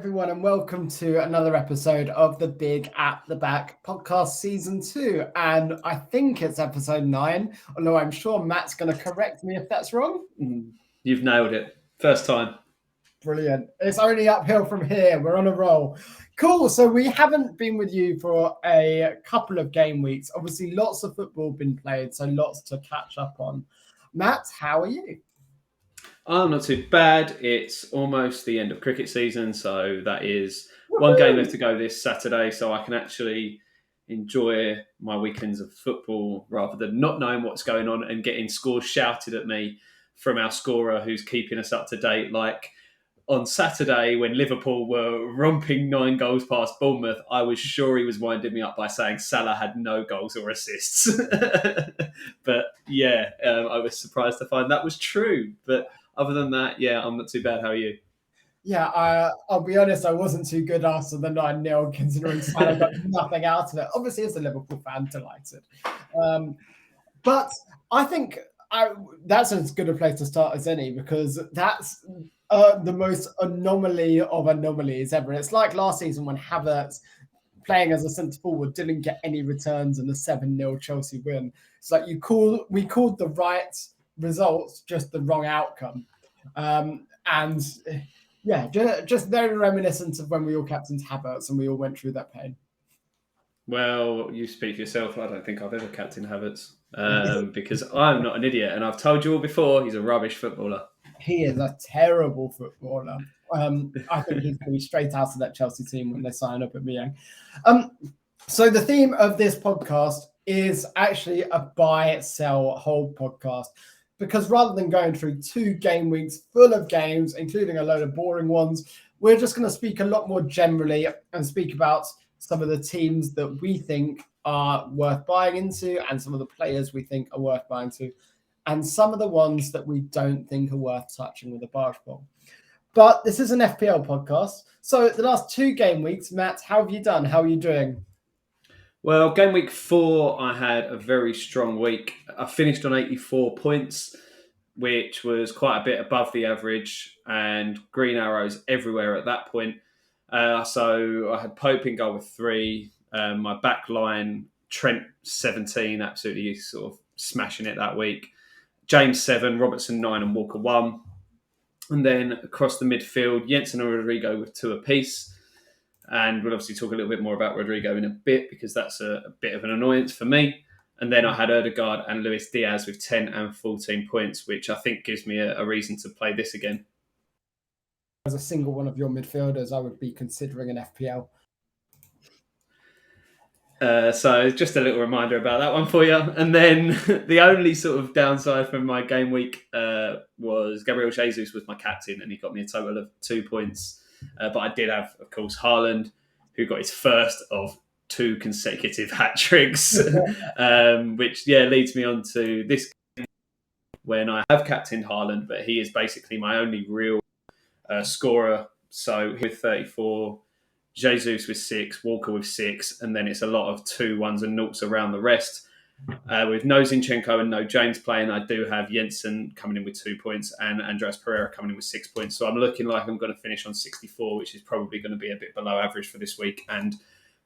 everyone, and welcome to another episode of the Big at the Back podcast season 2. And I think it's episode 9, although I'm sure Matt's going to correct me if that's wrong. You've nailed it. First time. Brilliant. It's only uphill from here. We're on a roll. Cool. So we haven't been with you for a couple of game weeks. Obviously, lots of football been played, so lots to catch up on. Matt, how are you? I'm not too bad. It's almost the end of cricket season, so that is one game left to go this Saturday, so I can actually enjoy my weekends of football rather than not knowing what's going on and getting scores shouted at me from our scorer who's keeping us up to date. Like on Saturday when Liverpool were romping 9 goals past Bournemouth, I was sure he was winding me up by saying Salah had no goals or assists. But yeah, I was surprised to find that was true. But other than that, yeah, I'm not too bad. How are you? Yeah, I'll be honest, I wasn't too good after the 9-0, considering Salah got nothing out of it. Obviously, as a Liverpool fan, delighted. But I think that's as good a place to start as any, because that's the most anomaly of anomalies ever. It's like last season when Havertz, playing as a centre forward, didn't get any returns in the 7-0 Chelsea win. It's like we called the right results, just the wrong outcome. And yeah, just very reminiscent of when we all captained Havertz and we all went through that pain. Well, you speak for yourself. I don't think I've ever captained Havertz because I'm not an idiot, and I've told you all before, he's a rubbish footballer. He is a terrible footballer. I think he's going to be straight out of that Chelsea team when they sign up at Miang. So the theme of this podcast is actually a buy, sell, hold podcast. Because rather than going through 2 game weeks full of games, including a load of boring ones, we're just going to speak a lot more generally and speak about some of the teams that we think are worth buying into and some of the players we think are worth buying into and some of the ones that we don't think are worth touching with a barge ball. But this is an FPL podcast. So the last 2 game weeks, Matt, how have you done? How are you doing? Well, game week 4, I had a very strong week. I finished on 84 points, which was quite a bit above the average, and green arrows everywhere at that point. So I had Pope in goal with 3. My back line, Trent 17, absolutely sort of smashing it that week. James 7, Robertson 9, and Walker 1. And then across the midfield, Jensen and Rodrigo with 2 apiece. And we'll obviously talk a little bit more about Rodrigo in a bit because that's a bit of an annoyance for me. And then I had Odegaard and Luis Diaz with 10 and 14 points, which I think gives me a reason to play this again. As a single one of your midfielders, I would be considering an FPL. So just a little reminder about that one for you. And then the only sort of downside from my game week was Gabriel Jesus was my captain and he got me a total of 2 points. But I did have, of course, Haaland, who got his first of 2 consecutive hat-tricks, which, leads me on to this game when I have captained Haaland, but he is basically my only real scorer. So with 34, Jesus with 6, Walker with 6, and then it's a lot of 2 1s and 0s around the rest. With no Zinchenko and no James playing, I do have Jensen coming in with 2 points and Andreas Pereira coming in with 6 points. So I'm looking like I'm going to finish on 64, which is probably going to be a bit below average for this week. And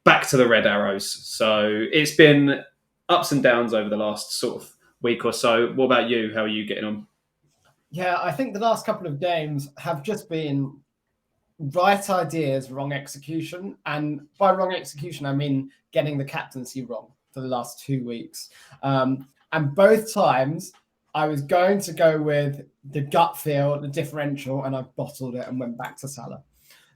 back to the red arrows. So it's been ups and downs over the last sort of week or so. What about you? How are you getting on? Yeah, I think the last couple of games have just been right ideas, wrong execution. And by wrong execution, I mean getting the captaincy wrong for the last 2 weeks. And both times I was going to go with the gut feel, the differential, and I bottled it and went back to Salah.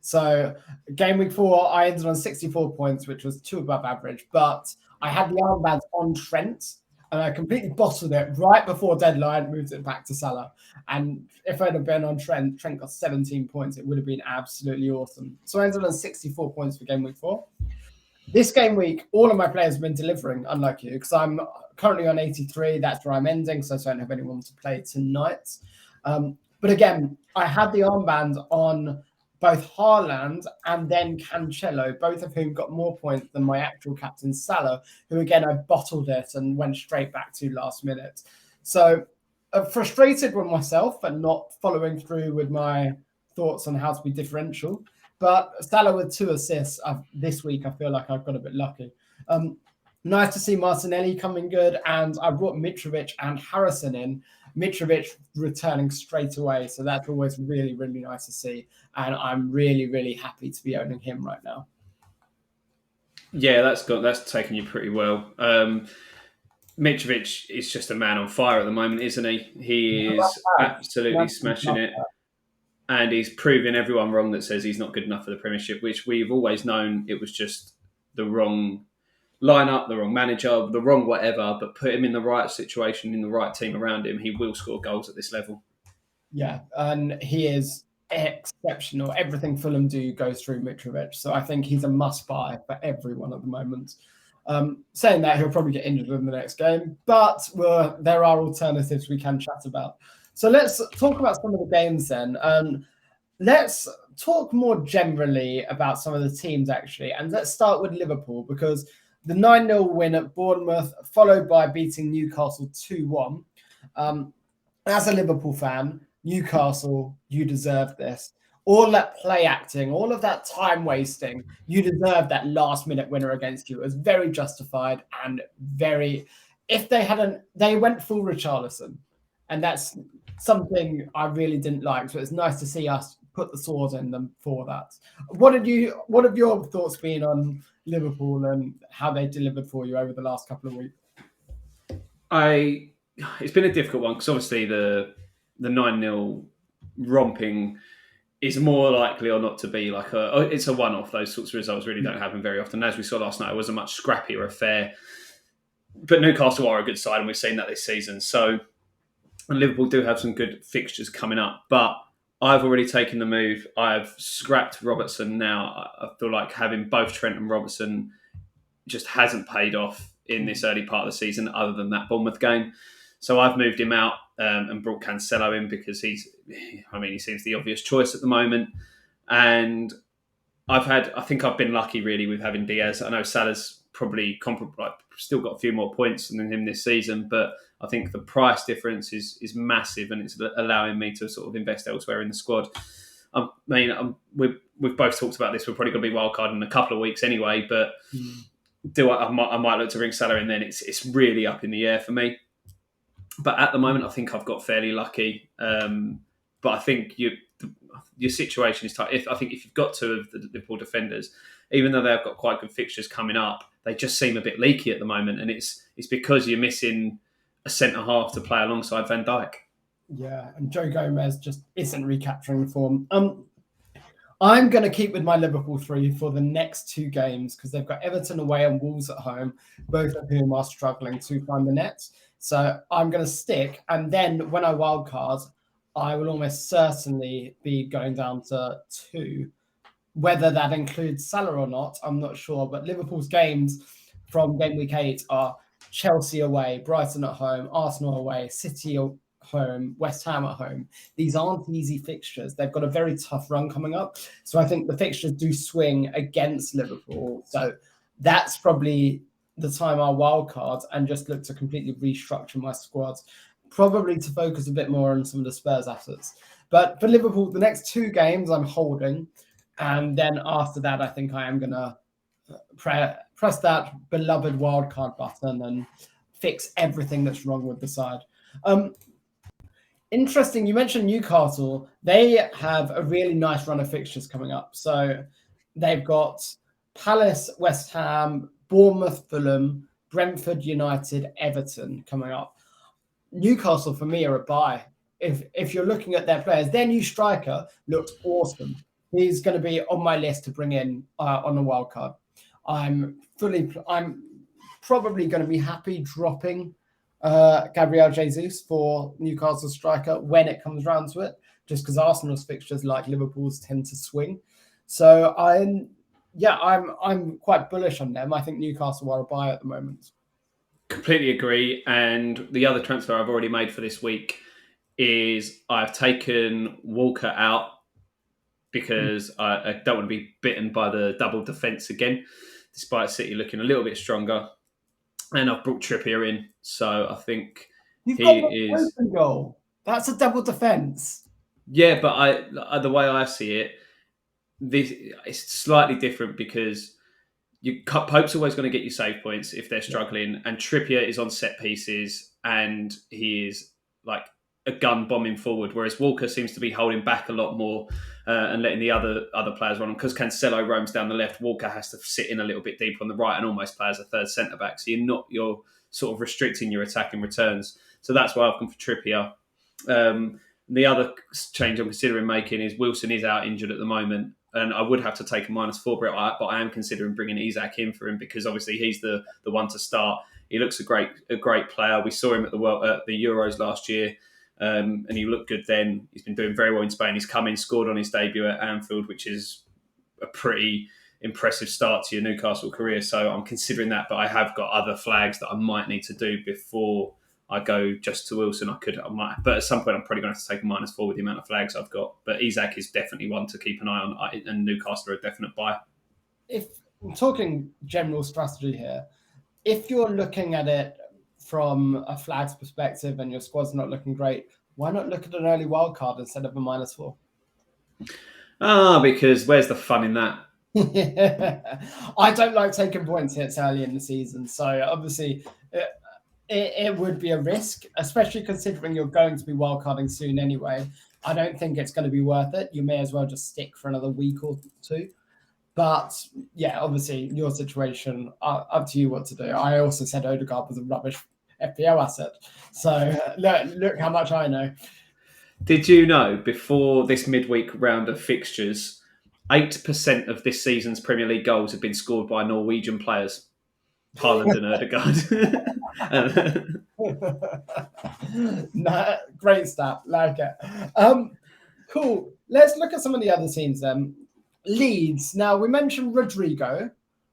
So game week 4, I ended on 64 points, which was 2 above average, but I had the armbands on Trent and I completely bottled it right before deadline, moved it back to Salah. And if I'd have been on Trent got 17 points, it would have been absolutely awesome. So I ended on 64 points for game week 4. This game week, all of my players have been delivering, unlike you, because I'm currently on 83. That's where I'm ending, so I don't have anyone to play tonight. But again, I had the armband on both Haaland and then Cancelo, both of whom got more points than my actual captain Salah, who again, I bottled it and went straight back to last minute. So frustrated with myself and not following through with my thoughts on how to be differential. But Salah with 2 assists this week, I feel like I've got a bit lucky. Nice to see Martinelli coming good, and I brought Mitrovic and Harrison in. Mitrovic returning straight away, so that's always really, really nice to see. And I'm really, really happy to be owning him right now. Yeah, that's taken you pretty well. Mitrovic is just a man on fire at the moment, isn't he? He is absolutely smashing it. And he's proving everyone wrong that says he's not good enough for the Premiership, which we've always known it was just the wrong lineup, the wrong manager, the wrong whatever, but put him in the right situation, in the right team around him, he will score goals at this level. Yeah, and he is exceptional. Everything Fulham do goes through Mitrovic, so I think he's a must-buy for everyone at the moment. Saying that, he'll probably get injured in the next game, but there are alternatives we can chat about. So let's talk about some of the games then. Let's talk more generally about some of the teams, actually, and let's start with Liverpool, because the 9-0 win at Bournemouth, followed by beating Newcastle 2-1. As a Liverpool fan, Newcastle, you deserve this. All that play acting, all of that time wasting, you deserve that last-minute winner against you. It was very justified and very... If they hadn't... They went full Richarlison, and that's something I really didn't like. So it's nice to see us put the sword in them for that. What have your thoughts been on Liverpool and how they delivered for you over the last couple of weeks? It's been a difficult one because obviously the 9-0 romping is more likely or not to be like it's a one-off. Those sorts of results really don't happen very often. As we saw last night, it was a much scrappier affair. But Newcastle are a good side, and we've seen that this season. So, and Liverpool do have some good fixtures coming up. But I've already taken the move. I've scrapped Robertson now. I feel like having both Trent and Robertson just hasn't paid off in this early part of the season, other than that Bournemouth game. So I've moved him out and brought Cancelo in because he seems the obvious choice at the moment. And I think I've been lucky really with having Diaz. I know Salah's probably still got a few more points than him this season, but I think the price difference is massive, and it's allowing me to sort of invest elsewhere in the squad. We've both talked about this. We're probably going to be wildcard in a couple of weeks anyway, but I might look to bring Salah in then. It's really up in the air for me. But at the moment, I think I've got fairly lucky. But I think your situation is tight. I think if you've got two of the Liverpool defenders, even though they've got quite good fixtures coming up, they just seem a bit leaky at the moment, and it's because you're missing a centre half to play alongside Van Dijk. Yeah, and Joe Gomez just isn't recapturing form. I'm going to keep with my Liverpool 3 for the next 2 games because they've got Everton away and Wolves at home, both of whom are struggling to find the nets. So I'm going to stick, and then when I wildcard, I will almost certainly be going down to 2. Whether that includes Salah or not, I'm not sure. But Liverpool's games from game week 8 are Chelsea away, Brighton at home, Arsenal away, City at home, West Ham at home. These aren't easy fixtures. They've got a very tough run coming up. So I think the fixtures do swing against Liverpool. So that's probably the time I'll wildcard and just look to completely restructure my squad, probably to focus a bit more on some of the Spurs assets. But for Liverpool, the next 2 games I'm holding. And then after that, I think I am going to press that beloved wildcard button and fix everything that's wrong with the side. Interesting, you mentioned Newcastle. They have a really nice run of fixtures coming up. So they've got Palace, West Ham, Bournemouth, Fulham, Brentford, United, Everton coming up. Newcastle, for me, are a buy. If you're looking at their players, their new striker looked awesome. He's going to be on my list to bring in on a wild card. I'm probably going to be happy dropping Gabriel Jesus for Newcastle striker when it comes round to it, just because Arsenal's fixtures, like Liverpool's, tend to swing. So I'm quite bullish on them. I think Newcastle are a buy at the moment. Completely agree. And the other transfer I've already made for this week is I've taken Walker out because I don't want to be bitten by the double defence again, despite City looking a little bit stronger. And I've brought Trippier in, so I think You've got an open goal. That's a double defence. Yeah, but the way I see it, this it's slightly different because Pope's always going to get you save points if they're struggling, and Trippier is on set pieces and he is like a gun bombing forward, whereas Walker seems to be holding back a lot more and letting the other players run on. Because Cancelo roams down the left, Walker has to sit in a little bit deeper on the right and almost play as a third centre back. So you're sort of restricting your attacking returns. So that's why I've gone for Trippier. The other change I'm considering making is Wilson is out injured at the moment, and I would have to take a -4, but I am considering bringing Isak in for him because obviously he's the one to start. He looks a great player. We saw him at the Euros last year, and he looked good then. He's been doing very well in Spain. He's come in, scored on his debut at Anfield, which is a pretty impressive start to your Newcastle career. So I'm considering that, but I have got other flags that I might need to do before I go just to Wilson. I might, but at some point I'm probably going to have to take a -4 with the amount of flags I've got. But Isak is definitely one to keep an eye on, and Newcastle are a definite buy. If I'm talking general strategy here, if you're looking at it from a flags perspective and your squad's not looking great, why not look at an early wild card instead of a -4? Because where's the fun in that? I don't like taking points hits early in the season, so obviously it would be a risk, especially considering you're going to be wildcarding soon anyway. I don't think it's going to be worth it. You may as well just stick for another week or two. But yeah, obviously your situation, up to you what to do. I also said Odegaard was a rubbish FPL asset. So look how much I know. Did you know before this midweek round of fixtures, 8% of this season's Premier League goals have been scored by Norwegian players? Haaland and Odegaard. Nah, great stat, like it. Cool. Let's look at some of the other teams then. Leeds. Now we mentioned Rodrigo,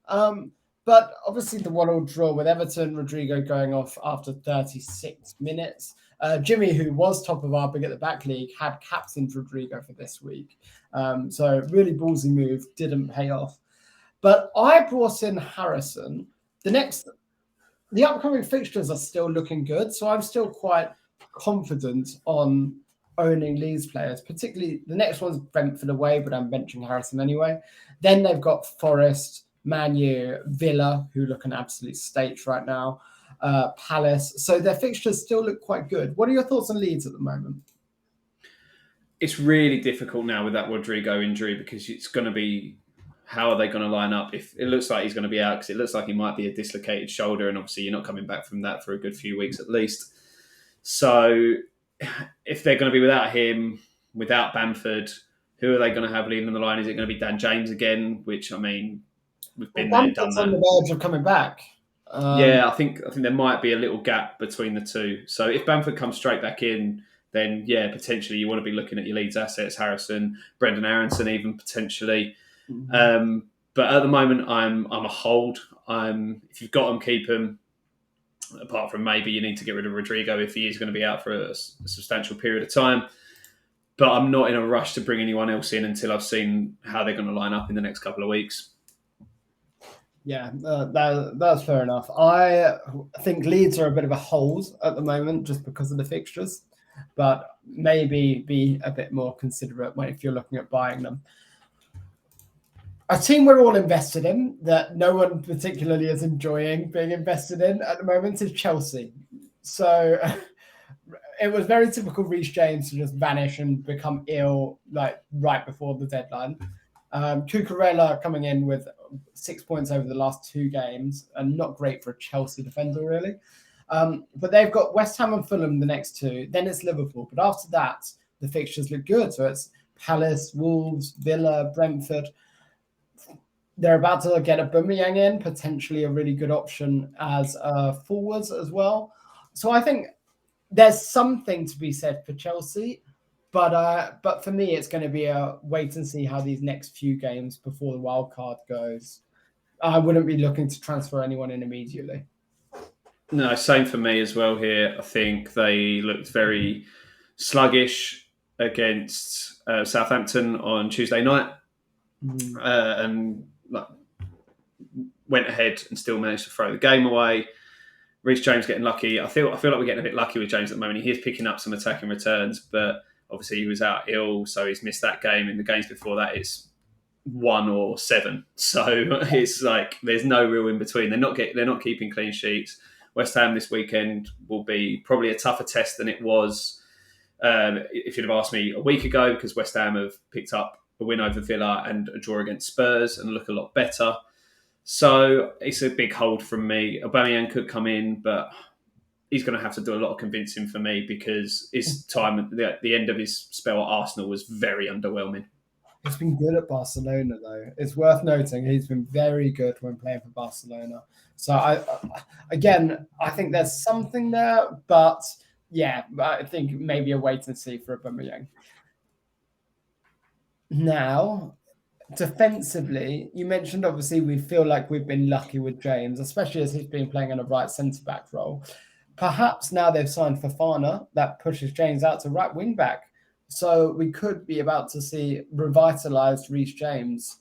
but obviously the 1-1 draw with Everton. Rodrigo going off after 36 minutes. Jimmy, who was top of our Big at the Back league, had captained Rodrigo for this week. So really ballsy move, didn't pay off. But I brought in Harrison. The upcoming fixtures are still looking good, so I'm still quite confident on owning Leeds players. Particularly, the next one's Brentford away, but I'm benching Harrison anyway. Then they've got Forest, Man U, Villa, who look an absolute state right now, Palace. So their fixtures still look quite good. What are your thoughts on Leeds at the moment? It's really difficult now with that Rodrigo injury because it's going to be, how are they going to line up? If it looks like he's going to be out, because it looks like he might be a dislocated shoulder, and obviously you're not coming back from that for a good few weeks at least. So if they're going to be without him, without Bamford, who are they going to have leading the line? Is it going to be Dan James again? Which, I mean, we've been there, done that. On the verge of coming back. Yeah, I think there might be a little gap between the two. So if Bamford comes straight back in, then yeah, potentially you want to be looking at your Leeds assets, Harrison, Brendan Aronson, even potentially. Mm-hmm. But at the moment, I'm a hold. If you've got him, keep him. Apart from maybe you need to get rid of Rodrigo if he is going to be out for a substantial period of time. But I'm not in a rush to bring anyone else in until I've seen how they're going to line up in the next couple of weeks. Yeah, that's fair enough. I think Leeds are a bit of a hold at the moment just because of the fixtures, but maybe be a bit more considerate if you're looking at buying them. A team we're all invested in that no one particularly is enjoying being invested in at the moment is Chelsea. So it was very typical Reece James to just vanish and become ill right before the deadline. Cucurella coming in with 6 points over the last 2 games and not great for a Chelsea defender really. But they've got West Ham and Fulham the next 2. Then it's Liverpool. But after that, the fixtures look good. So it's Palace, Wolves, Villa, Brentford. They're about to get a Aubameyang in, potentially a really good option as forwards as well. So I think there's something to be said for Chelsea, but for me, it's going to be a wait and see how these next few games before the wild card goes. I wouldn't be looking to transfer anyone in immediately. No, same for me as well here. I think they looked very sluggish against Southampton on Tuesday night. And went ahead and still managed to throw the game away. Reece James getting lucky. I feel like we're getting a bit lucky with James at the moment. He is picking up some attacking returns, but obviously he was out ill, so he's missed that game. In the games before that, it's 1 or 7. So it's like there's no real in between. They're not keeping clean sheets. West Ham this weekend will be probably a tougher test than it was if you'd have asked me a week ago, because West Ham have picked up a win over Villa and a draw against Spurs and look a lot better. So it's a big hold from me. Aubameyang could come in, but he's going to have to do a lot of convincing for me, because his time at the end of his spell at Arsenal was very underwhelming. He's been good at Barcelona, though. It's worth noting he's been very good when playing for Barcelona. So, I think there's something there, but yeah, I think maybe a wait and see for Aubameyang. Now, defensively, you mentioned obviously we feel like we've been lucky with James, especially as he's been playing in a right centre-back role. Perhaps now they've signed Fofana, that pushes James out to right wing-back. So we could be about to see revitalised Reece James.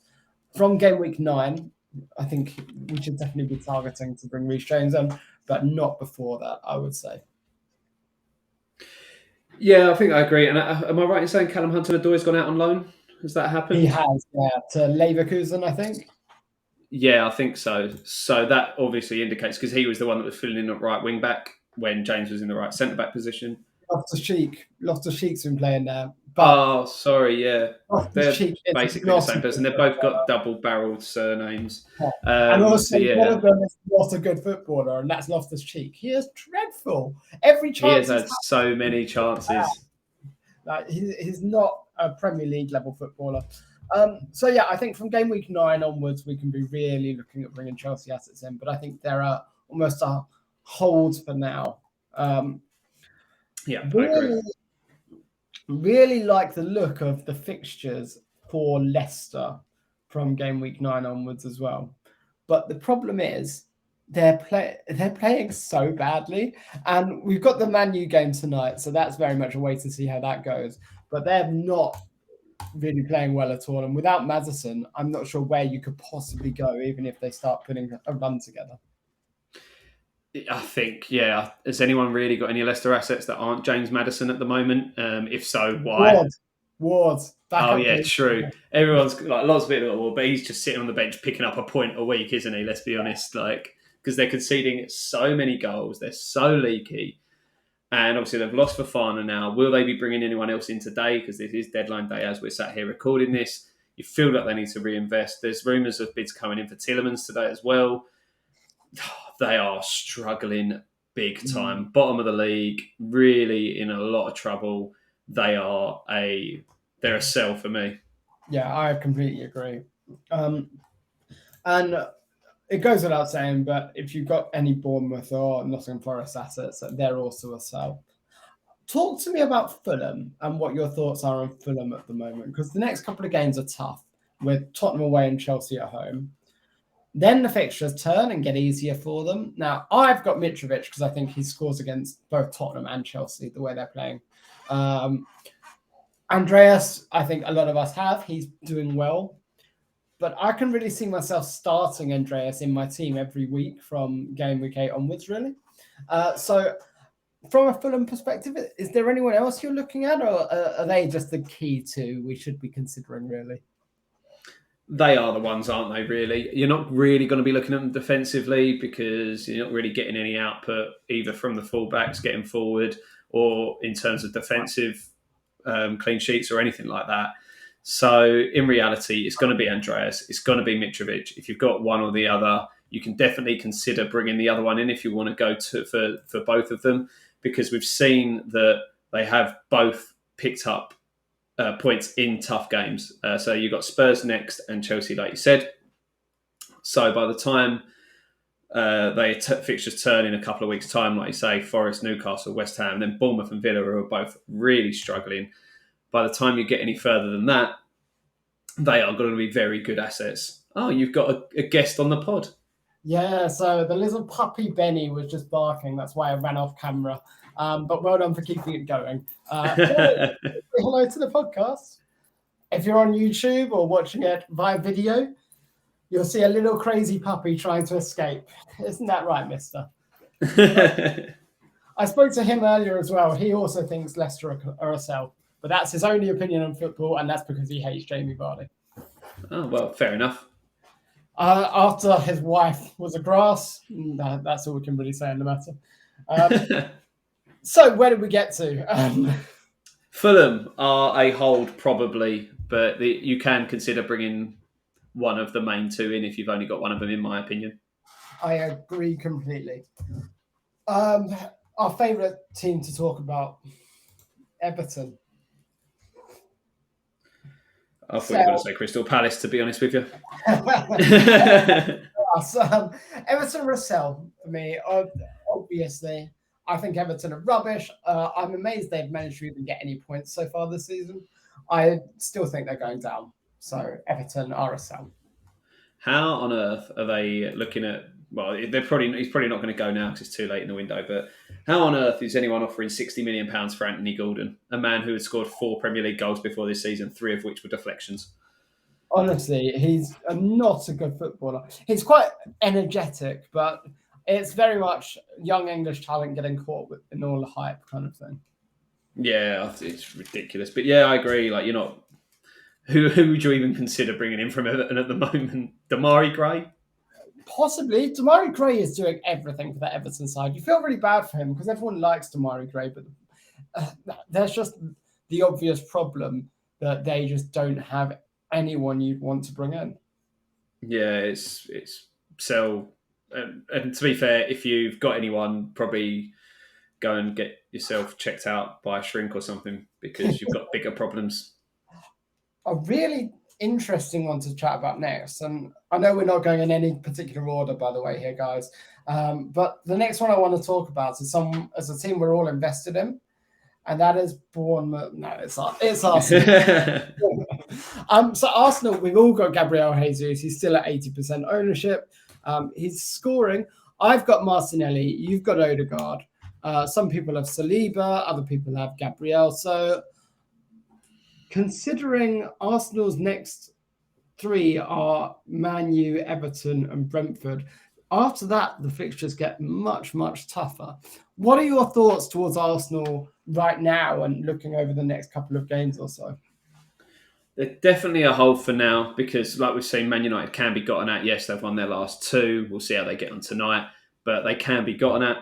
From game week 9, I think we should definitely be targeting to bring Reece James in, but not before that, I would say. Yeah, I think I agree. And am I right in saying Callum Hudson-Odoi's gone out on loan? Has that happened? He has, yeah, to Leverkusen, I think. Yeah, I think so. So that obviously indicates, because he was the one that was filling in at right wing-back when James was in the right centre-back position. Loftus-Cheek's been playing there. But sorry, yeah. They're Cheek basically the same person. They've both got double-barrelled surnames. And also, so, yeah. one of them is not a good footballer, and that's Loftus-Cheek. He is dreadful. Every chance he has had so many chances. Like, he's not a Premier League level footballer. So yeah, I think from game week 9 onwards, we can be really looking at bringing Chelsea assets in. But I think there are almost a hold for now. Yeah, I agree. Really like the look of the fixtures for Leicester from game week 9 onwards as well. But the problem is they're playing so badly, and we've got the Man U game tonight, so that's very much a wait to see how that goes. But they're not really playing well at all, and without Maddison, I'm not sure where you could possibly go, even if they start putting a run together. I think, yeah. Has anyone really got any Leicester assets that aren't James Maddison at the moment? If so, why? Ward. Oh, yeah, true. Everyone's like lots of it, but he's just sitting on the bench picking up a point a week, isn't he? Let's be honest. Because they're conceding so many goals, they're so leaky, and obviously they've lost Fofana now. Will they be bringing anyone else in today? Because this is deadline day as we're sat here recording this. You feel like they need to reinvest. There's rumours of bids coming in for Tielemans today as well. They are struggling big time. Bottom of the league, really in a lot of trouble. They're a sell for me. Yeah, I completely agree. And it goes without saying, but if you've got any Bournemouth or Nottingham Forest assets, they're also a sell. Talk to me about Fulham and what your thoughts are on Fulham at the moment, because the next couple of games are tough, with Tottenham away and Chelsea at home. Then the fixtures turn and get easier for them. Now, I've got Mitrovic because I think he scores against both Tottenham and Chelsea, the way they're playing. Andreas, I think a lot of us have. He's doing well. But I can really see myself starting Andreas in my team every week from game week 8 onwards, really. So from a Fulham perspective, is there anyone else you're looking at, or are they just the key two we should be considering, really? They are the ones, aren't they, really? You're not really going to be looking at them defensively, because you're not really getting any output either from the fullbacks getting forward or in terms of defensive clean sheets or anything like that. So in reality, it's going to be Andreas, it's going to be Mitrovic. If you've got one or the other, you can definitely consider bringing the other one in if you want to go for both of them, because we've seen that they have both picked up points in tough games. So you've got Spurs next and Chelsea, like you said. So by the time fixtures turn in a couple of weeks' time, like you say, Forest, Newcastle, West Ham, then Bournemouth and Villa are both really struggling. By the time you get any further than that, they are going to be very good assets. Oh, you've got a guest on the pod. Yeah, so the little puppy Benny was just barking. That's why I ran off camera. But well done for keeping it going. Hello to the podcast. If you're on YouTube or watching it via video, you'll see a little crazy puppy trying to escape. Isn't that right, mister? I spoke to him earlier as well. He also thinks Leicester are a sell. But that's his only opinion on football, and that's because he hates Jamie Vardy. Oh, well, fair enough. After his wife was a grass, that's all we can really say on the matter. So where did we get to? Fulham are a hold probably, but you can consider bringing one of the main two in if you've only got one of them, in my opinion. I agree completely. Our favourite team to talk about, Everton. I thought you were going to say Crystal Palace, to be honest with you. Everton or sell for me, obviously. I think Everton are rubbish. I'm amazed they've managed to even get any points so far this season. I still think they're going down. So Everton are a sell. How on earth are they looking at? Well, he's probably not going to go now because it's too late in the window. But how on earth is anyone offering £60 million for Anthony Gordon, a man who had scored 4 Premier League goals before this season, 3 of which were deflections? Honestly, he's not a good footballer. He's quite energetic, but it's very much young English talent getting caught in all the hype kind of thing. Yeah, it's ridiculous. But yeah, I agree. Like, you're not. Who would you even consider bringing in from Everton at the moment? Demarai Gray? Possibly. Demarai Gray is doing everything for the Everton side. You feel really bad for him because everyone likes Demarai Gray, but there's just the obvious problem that they just don't have anyone you'd want to bring in. Yeah, it's sell. And to be fair, if you've got anyone, probably go and get yourself checked out by a shrink or something because you've got bigger problems. A really interesting one to chat about next, and I know we're not going in any particular order, by the way, here, guys. But the next one I want to talk about is a team we're all invested in, and that is Bournemouth. No, it's Arsenal. So Arsenal, we've all got Gabriel Jesus. He's still at 80% ownership. He's scoring. I've got Martinelli. You've got Odegaard. Some people have Saliba. Other people have Gabriel. So considering Arsenal's next 3 are Man U, Everton, and Brentford, after that, the fixtures get much, much tougher. What are your thoughts towards Arsenal right now and looking over the next couple of games or so? They're definitely a hold for now because, like we've seen, Man United can be gotten at. Yes, they've won their last 2. We'll see how they get on tonight, but they can be gotten at.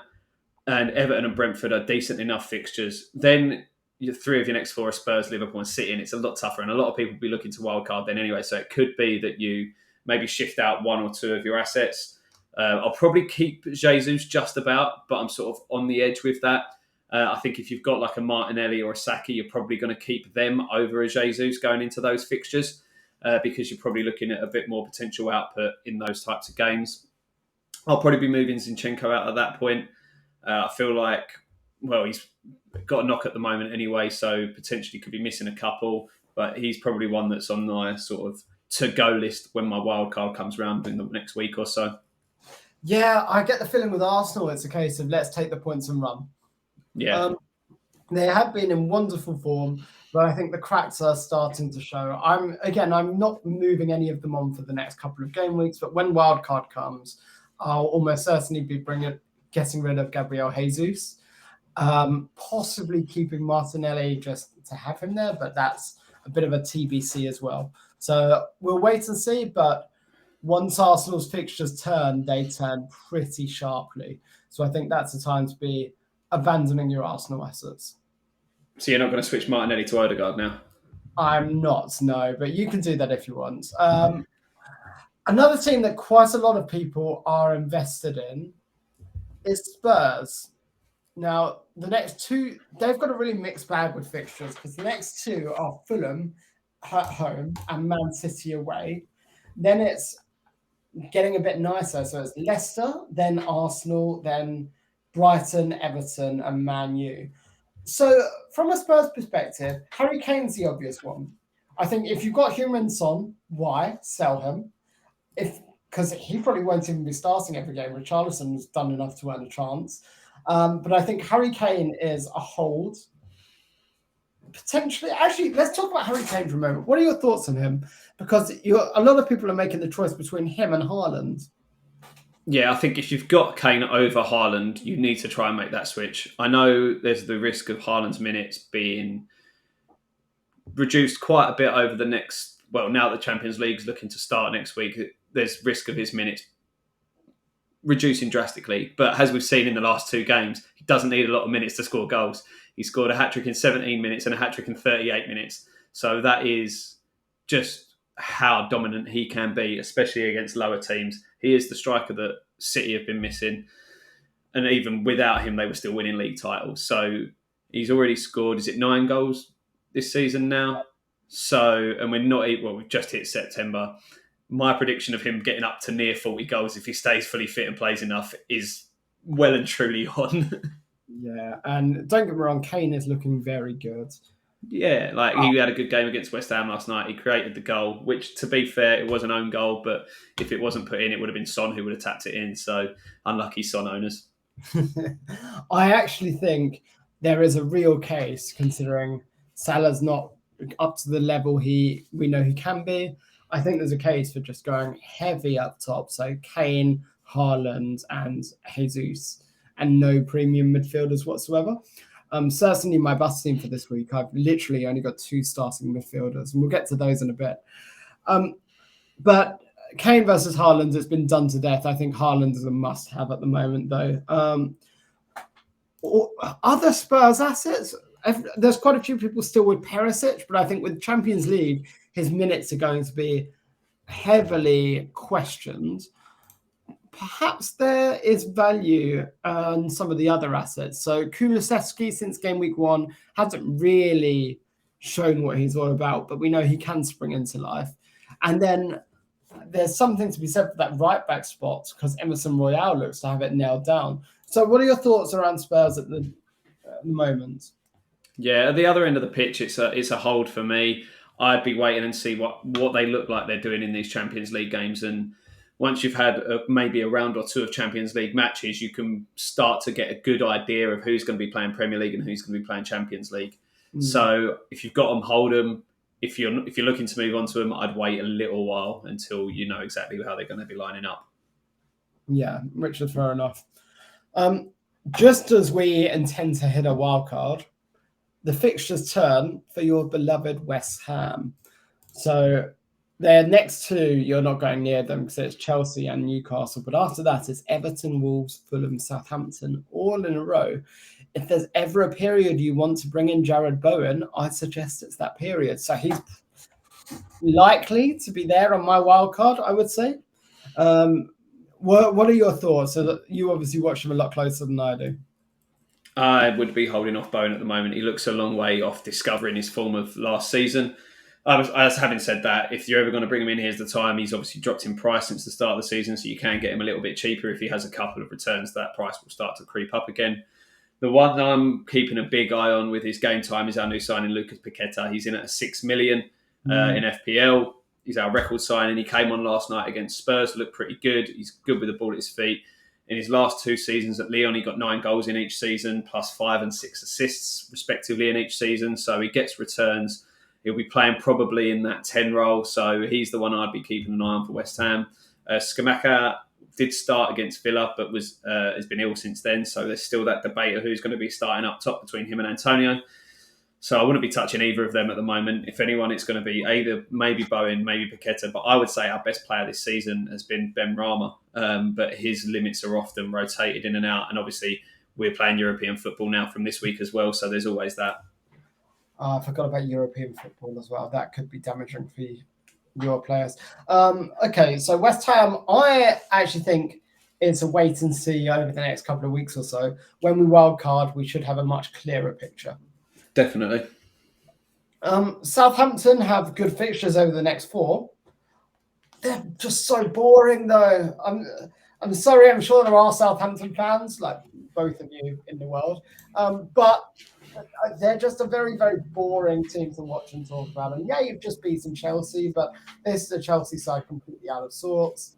And Everton and Brentford are decent enough fixtures. Then 3 of your next 4 are Spurs, Liverpool and City, and it's a lot tougher. And a lot of people will be looking to wildcard then anyway. So it could be that you maybe shift out 1 or 2 of your assets. I'll probably keep Jesus just about, but I'm sort of on the edge with that. I think if you've got like a Martinelli or a Saka, you're probably going to keep them over a Jesus going into those fixtures because you're probably looking at a bit more potential output in those types of games. I'll probably be moving Zinchenko out at that point. I feel like, well, he's got a knock at the moment anyway, so potentially could be missing a couple, but he's probably one that's on my sort of to-go list when my wild card comes around in the next week or so. Yeah, I get the feeling with Arsenal, it's a case of let's take the points and run. Yeah. They have been in wonderful form, but I think the cracks are starting to show. I'm not moving any of them on for the next couple of game weeks, but when wildcard comes, I'll almost certainly be getting rid of Gabriel Jesus, possibly keeping Martinelli just to have him there, but that's a bit of a TBC as well. So we'll wait and see, but once Arsenal's fixtures turn, they turn pretty sharply. So I think that's the time to be abandoning your Arsenal assets. So you're not going to switch Martinelli to Odegaard now? I'm not, no, but you can do that if you want. Another team that quite a lot of people are invested in is Spurs. Now, the next 2, they've got a really mixed bag with fixtures because the next 2 are Fulham at home and Man City away. Then it's getting a bit nicer. So it's Leicester, then Arsenal, then Brighton, Everton, and Man U. So from a Spurs perspective, Harry Kane's the obvious one. I think if you've got Heung-min Son, why? Sell him. Because he probably won't even be starting every game. Richarlison's done enough to earn a chance. But I think Harry Kane is a hold. Potentially, actually, let's talk about Harry Kane for a moment. What are your thoughts on him? Because a lot of people are making the choice between him and Haaland. Yeah, I think if you've got Kane over Haaland, you need to try and make that switch. I know there's the risk of Haaland's minutes being reduced quite a bit over the next now the Champions League's looking to start next week, there's risk of his minutes reducing drastically. But as we've seen in the last 2 games, he doesn't need a lot of minutes to score goals. He scored a hat-trick in 17 minutes and a hat-trick in 38 minutes. So that is just how dominant he can be, especially against lower teams. He is the striker that City have been missing. And even without him, they were still winning league titles. So he's already scored, is it 9 goals this season now? So, and we've just hit September. My prediction of him getting up to near 40 goals if he stays fully fit and plays enough is well and truly on. Yeah, and don't get me wrong, Kane is looking very good. Yeah, like he had a good game against West Ham last night. He created the goal, which, to be fair, it was an own goal, but if it wasn't put in, it would have been Son who would have tapped it in. So unlucky Son owners. I actually think there is a real case, considering Salah's not up to the level we know he can be. I think there's a case for just going heavy up top. So Kane, Haaland, and Jesus, and no premium midfielders whatsoever. Certainly my bus team for this week, I've literally only got 2 starting midfielders, and we'll get to those in a bit. But Kane versus Haaland, it's been done to death. I think Haaland is a must-have at the moment, though. Other Spurs assets, there's quite a few people still with Perisic, but I think with Champions League, his minutes are going to be heavily questioned. Perhaps there is value on some of the other assets. So Kulusevski, since game week 1, hasn't really shown what he's all about, but we know he can spring into life. And then there's something to be said for that right back spot, because Emerson Royale looks to have it nailed down. So what are your thoughts around Spurs at the moment? Yeah, at the other end of the pitch, it's a hold for me. I'd be waiting and see what they look like they're doing in these Champions League games. And once you've had maybe a round or 2 of Champions League matches, you can start to get a good idea of who's going to be playing Premier League and who's going to be playing Champions League. So if you've got them, hold them. If you're looking to move on to them, I'd wait a little while until you know exactly how they're going to be lining up. Yeah, which is fair enough. Just as we intend to hit a wild card, the fixtures turn for your beloved West Ham. So their next 2, you're not going near them because it's Chelsea and Newcastle. But after that, it's Everton, Wolves, Fulham, Southampton, all in a row. If there's ever a period you want to bring in Jared Bowen, I'd suggest it's that period. So he's likely to be there on my wild card, I would say. What are your thoughts? So that you obviously watch him a lot closer than I do. I would be holding off Bowen at the moment. He looks a long way off discovering his form of last season. Having said that, if you're ever going to bring him in, here's the time. He's obviously dropped in price since the start of the season, so you can get him a little bit cheaper. If he has a couple of returns, that price will start to creep up again. The one I'm keeping a big eye on with his game time is our new signing, Lucas Piquette. He's in at 6 million in FPL. He's our record signing. He came on last night against Spurs, looked pretty good. He's good with the ball at his feet. In his last 2 seasons at Lyon, he got 9 goals in each season, plus 5 and 6 assists, respectively, in each season. So he gets returns. He'll be playing probably in that 10 role. So he's the one I'd be keeping an eye on for West Ham. Skamaka did start against Villa, but has been ill since then. So there's still that debate of who's going to be starting up top between him and Antonio. So I wouldn't be touching either of them at the moment. If anyone, it's going to be either maybe Bowen, maybe Piquette. But I would say our best player this season has been Ben Rama. But his limits are often rotated in and out. And obviously, we're playing European football now from this week as well. So there's always that. I forgot about European football as well. That could be damaging for your players. Okay, so West Ham, I actually think it's a wait and see over the next couple of weeks or so. When we wildcard, we should have a much clearer picture. Definitely. Southampton have good fixtures over the next 4. They're just so boring, though. I'm sorry. I'm sure there are Southampton fans, like both of you in the world, but they're just a very, very boring team to watch and talk about. And yeah, you've just beaten Chelsea, but this is a Chelsea side completely out of sorts.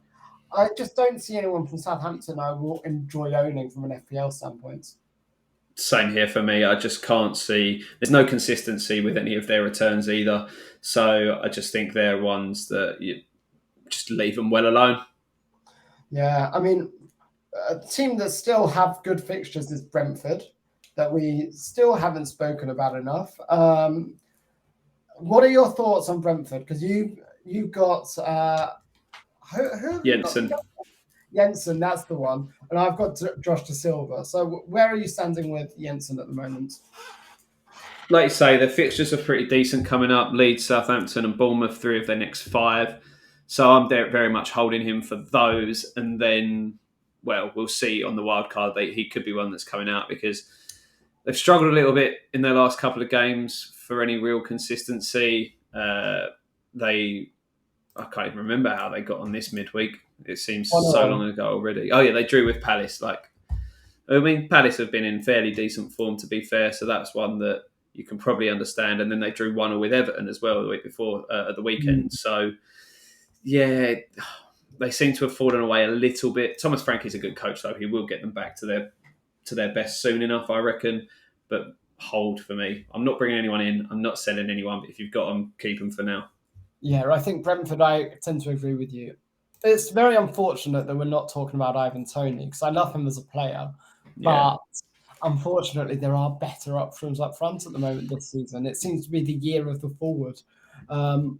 I just don't see anyone from Southampton I will enjoy owning from an FPL standpoint. Same here for me. I just can't see. There's no consistency with any of their returns either. So I just think they're ones that you just leave them well alone. Yeah, I mean, a team that still have good fixtures is Brentford, that we still haven't spoken about enough. What are your thoughts on Brentford? Because you've got who have you got? Jensen. Jensen, that's the one, and I've got Josh De Silva. So where are you standing with Jensen at the moment? Like you say, the fixtures are pretty decent coming up. Leeds, Southampton, and Bournemouth, 3 of their next 5. So I'm very much holding him for those, and then, well, we'll see on the wild card. He could be one that's coming out because they've struggled a little bit in their last couple of games for any real consistency. I can't even remember how they got on this midweek. It seems so long ago already. Oh yeah, they drew with Palace. Palace have been in fairly decent form, to be fair. So that's one that you can probably understand. And then they drew 1-1 with Everton as well the week before at the weekend. So yeah, they seem to have fallen away a little bit. Thomas Frankie's a good coach, though. He will get them back to their best soon enough, I reckon. But hold for me. I'm not bringing anyone in. I'm not selling anyone. But if you've got them, keep them for now. Yeah, I think Brentford, I tend to agree with you. It's very unfortunate that we're not talking about Ivan Toney because I love him as a player. But unfortunately, there are better options up front at the moment this season. It seems to be the year of the forward. For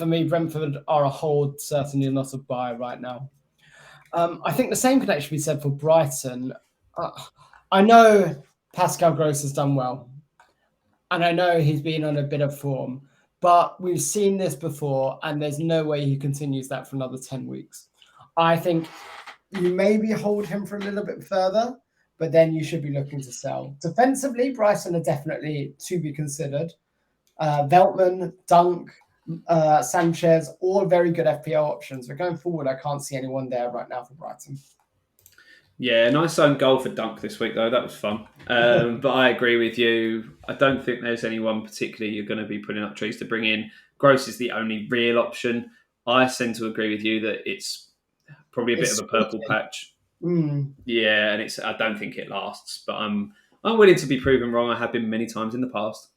me, Brentford are a hold, certainly not a buy right now. I think the same can actually be said for Brighton. I know Pascal Gross has done well. And I know he's been on a bit of form, but we've seen this before, and there's no way he continues that for another 10 weeks. I think you maybe hold him for a little bit further, but then you should be looking to sell. Defensively, Brighton are definitely to be considered. Veltman, Dunk, Sanchez, all very good FPL options. But going forward, I can't see anyone there right now for Brighton. Yeah, nice own goal for Dunk this week, though. That was fun. But I agree with you. I don't think there's anyone particularly you're going to be putting up trees to bring in. Gross is the only real option. I tend to agree with you that it's probably a bit of a purple patch. Yeah, and I don't think it lasts. But I'm willing to be proven wrong. I have been many times in the past.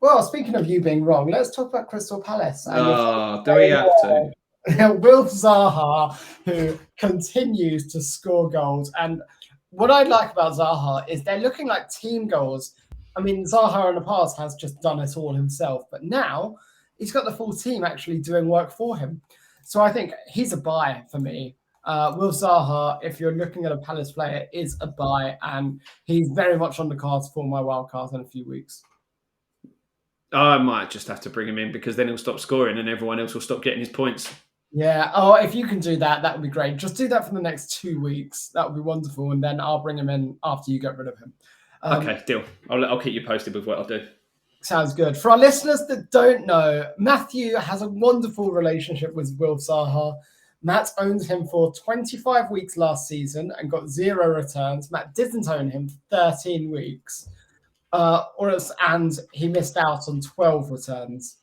Well, speaking of you being wrong, let's talk about Crystal Palace. Do we have to? Wilf Zaha, who continues to score goals. And what I like about Zaha is they're looking like team goals. I mean, Zaha in the past has just done it all himself, but now he's got the full team actually doing work for him. So I think he's a buy for me. Wilf Zaha, if you're looking at a Palace player, is a buy, and he's very much on the cards for my wild card in a few weeks. I might just have to bring him in because then he'll stop scoring and everyone else will stop getting his points. Yeah. Oh, if you can do that, that would be great. Just do that for the next 2 weeks. That would be wonderful. And then I'll bring him in after you get rid of him. Okay, deal. I'll keep you posted with what I'll do. Sounds good. For our listeners that don't know, Matthew has a wonderful relationship with Wilf Zaha. Matt owned him for 25 weeks last season and got 0 returns. Matt didn't own him for 13 weeks. And he missed out on 12 returns.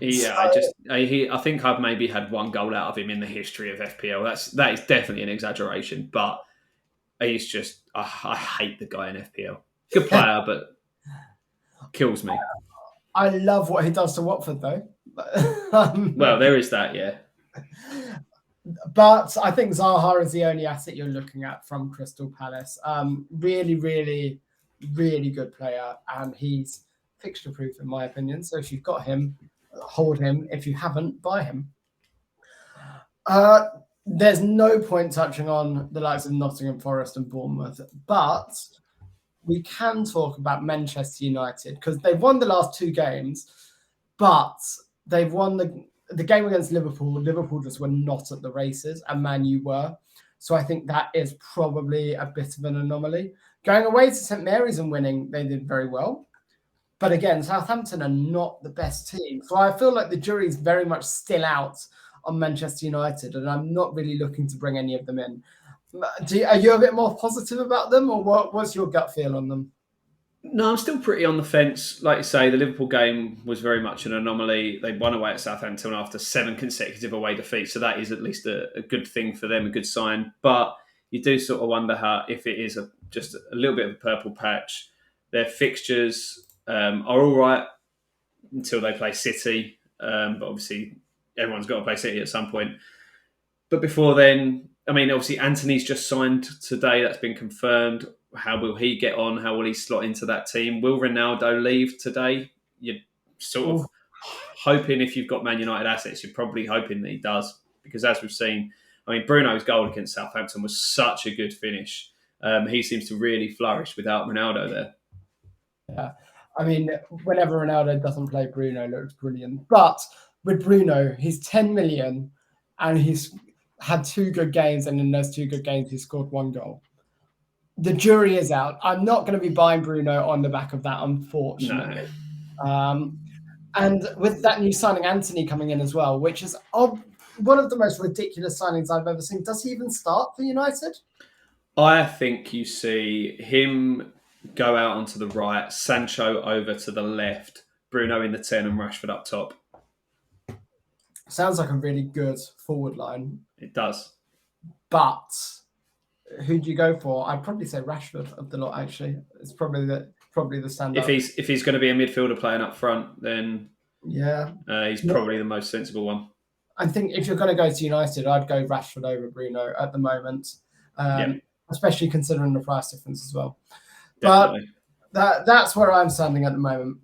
Yeah, I think I've maybe had 1 goal out of him in the history of FPL. That is definitely an exaggeration, but he's just I hate the guy in FPL. Good player, but kills me. I love what he does to Watford, though. Well, there is that, yeah. But I think Zaha is the only asset you're looking at from Crystal Palace. Really, really, really good player, and he's fixture proof in my opinion. So if you've got him, hold him. If you haven't, buy him. There's no point touching on the likes of Nottingham Forest and Bournemouth, but we can talk about Manchester United because they've won the last 2 games, but they've won the game against Liverpool. Liverpool just were not at the races, and Man U were. So I think that is probably a bit of an anomaly. Going away to St Mary's and winning, they did very well. But again, Southampton are not the best team. So I feel like the jury's very much still out on Manchester United, and I'm not really looking to bring any of them in. Are you a bit more positive about them, or what's your gut feel on them? No, I'm still pretty on the fence. Like you say, the Liverpool game was very much an anomaly. They won away at Southampton after 7 consecutive away defeats, so that is at least a good thing for them, a good sign. But you do sort of wonder if it is just a little bit of a purple patch. Their fixtures are all right until they play City, but obviously everyone's got to play City at some point. But before then, I mean, obviously Anthony's just signed today. That's been confirmed. how will he get on? How will he slot into that team? Will Ronaldo leave today? You're sort of hoping, if you've got Man United assets, you're probably hoping that he does, because as we've seen, I mean, Bruno's goal against Southampton was such a good finish. He seems to really flourish without Ronaldo there. Yeah, I mean, whenever Ronaldo doesn't play, Bruno looks brilliant. But with Bruno, he's 10 million and he's had 2 good games, and in those 2 good games, he scored 1 goal. The jury is out. I'm not going to be buying Bruno on the back of that, unfortunately. No. And with that new signing, Anthony, coming in as well, which is one of the most ridiculous signings I've ever seen. Does he even start for United? I think you see him go out onto the right, Sancho over to the left, Bruno in the 10 and Rashford up top. Sounds like a really good forward line. It does. But who do you go for? I'd probably say Rashford of the lot, actually. It's probably the standout. If he's going to be a midfielder playing up front, then he's probably the most sensible one. I think if you're going to go to United, I'd go Rashford over Bruno at the moment, especially considering the price difference as well. Definitely. But that's where I'm standing at the moment.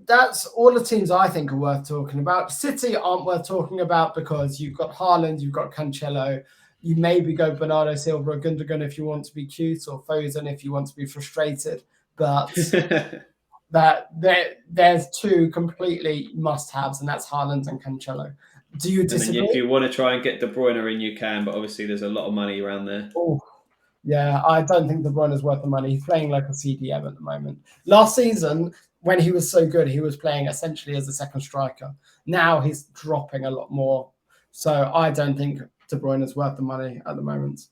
That's all the teams I think are worth talking about. City aren't worth talking about because you've got Haaland, you've got Cancelo. You maybe go Bernardo Silva or Gundogan if you want to be cute, or Foden if you want to be frustrated. But there's 2 completely must-haves, and that's Haaland and Cancelo. Do you disagree? If you want to try and get De Bruyne in, you can, but obviously there's a lot of money around there. Oh, yeah, I don't think De Bruyne is worth the money. He's playing like a CDM at the moment. Last season, when he was so good, he was playing essentially as a second striker. Now he's dropping a lot more. So I don't think De Bruyne is worth the money at the moment.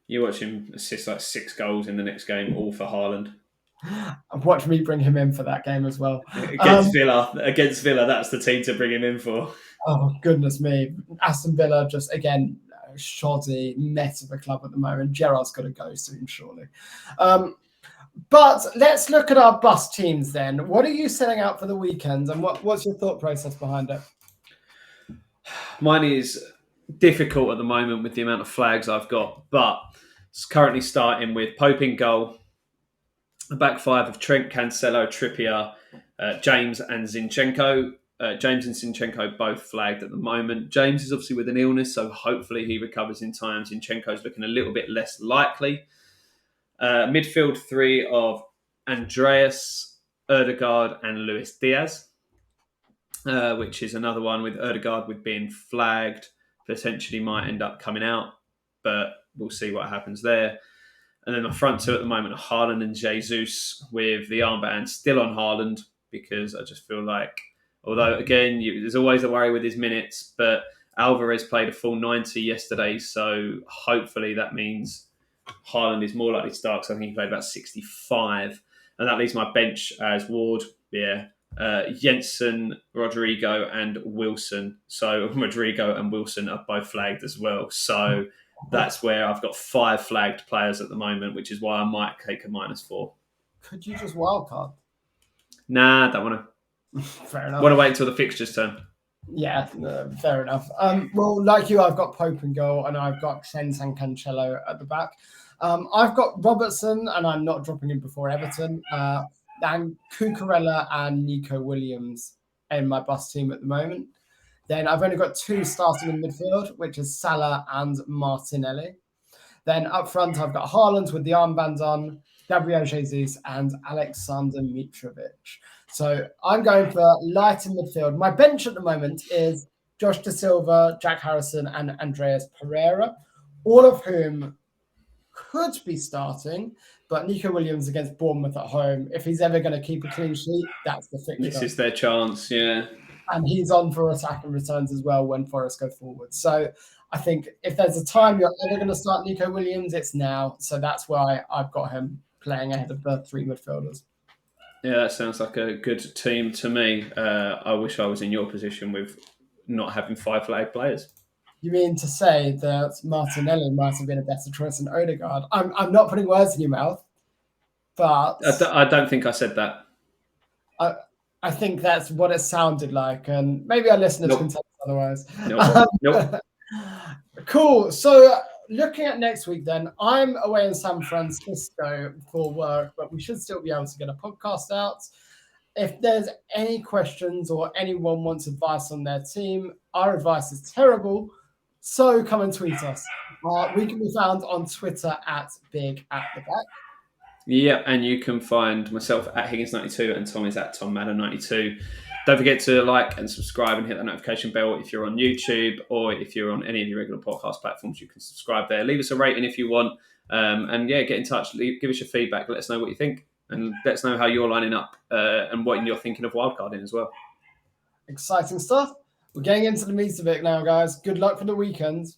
You watch him assist like 6 goals in the next game, all for Haaland. Watch me bring him in for that game as well. Against Villa, that's the team to bring him in for. Oh, goodness me. Aston Villa, just again, shoddy mess of a club at the moment. Gerrard's got to go soon, surely. But let's look at our bus teams then. What are you setting out for the weekend, and what's your thought process behind it? Mine is difficult at the moment with the amount of flags I've got, but it's currently starting with Pope in goal, a back 5 of Trent, Cancelo, Trippier, James and Zinchenko. James and Zinchenko both flagged at the moment. James is obviously with an illness, so hopefully he recovers in time. Zinchenko's looking a little bit less likely. Midfield 3 of Andreas, Ødegaard and Luis Diaz, which is another one with Ødegaard with being flagged. Potentially might end up coming out, but we'll see what happens there. And then my front 2 at the moment are Haaland and Jesus, with the armband still on Haaland, because I just feel like, although again, there's always a worry with his minutes, but Alvarez played a full 90 yesterday, so hopefully that means Haaland is more likely to start, because I think he played about 65. And that leaves my bench as Ward, Jensen, Rodrigo and Wilson. So Rodrigo and Wilson are both flagged as well. So that's where I've got 5 flagged players at the moment, which is why I might take a -4. Could you just wildcard? Nah, I don't want to. Fair enough. Want to wait until the fixtures turn. Yeah, fair enough. Well, like you, I've got Pope in goal, and I've got Trent and Cancelo at the back. I've got Robertson, and I'm not dropping him before Everton. And Cucurella and Nico Williams in my bus team at the moment. Then I've only got 2 starting in midfield, which is Salah and Martinelli. Then up front, I've got Haaland with the armband on, Gabriel Jesus and Alexander Mitrovic. So I'm going for light in midfield. My bench at the moment is Josh Da Silva, Jack Harrison and Andreas Pereira, all of whom could be starting, but Nico Williams against Bournemouth at home, if he's ever going to keep a clean sheet, that's the fixture. This is their chance, yeah. And he's on for attack and returns as well when Forest go forward. So I think if there's a time you're ever going to start Nico Williams, it's now. So that's why I've got him playing ahead of the 3 midfielders. Yeah, that sounds like a good team to me. I wish I was in your position with not having 5 flagged players. You mean to say that Martinelli might have been a better choice than Ødegaard? I'm not putting words in your mouth, but I don't think I said that. I think that's what it sounded like, and maybe our listeners can tell us otherwise. Nope. Cool. So looking at next week, then I'm away in San Francisco for work, but we should still be able to get a podcast out. If there's any questions or anyone wants advice on their team, our advice is terrible. So come and tweet us. We can be found on Twitter at Big at the Back. Yeah, and you can find myself at Higgins92 and Tom is at TomMadden92. Don't forget to like and subscribe and hit that notification bell if you're on YouTube, or if you're on any of the regular podcast platforms, you can subscribe there. Leave us a rating if you want. And yeah, get in touch. Give us your feedback. Let us know what you think. And let us know how you're lining up and what you're thinking of wildcarding as well. Exciting stuff. We're getting into the meat of it now, guys. Good luck for the weekend.